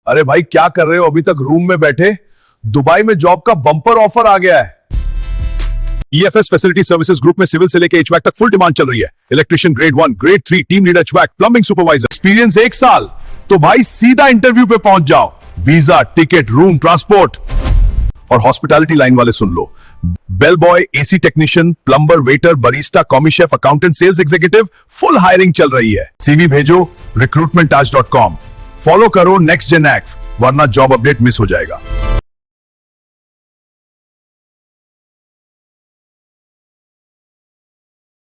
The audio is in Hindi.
अरे भाई क्या कर रहे हो अभी तक रूम में बैठे? दुबई में जॉब का बम्पर ऑफर आ गया है। EFS फैसिलिटी सर्विसेज ग्रुप में सिविल से लेकर HVAC तक फुल डिमांड चल रही है। Electrician grade 1, grade 3, team leader HVAC, plumbing supervisor, experience 1 साल। तो भाई सीधा इंटरव्यू पे पहुंच जाओ। वीजा, टिकट, रूम, ट्रांसपोर्ट और हॉस्पिटैलिटी लाइन वाले सुन लो। Bell boy, AC technician, plumber, waiter, barista, commis chef, accountant, sales executive, full hiring चल रही है। CV भेजो recruitmentaj.com। फॉलो करो नेक्स्ट जेन एक्ट, वरना जॉब अपडेट मिस हो जाएगा।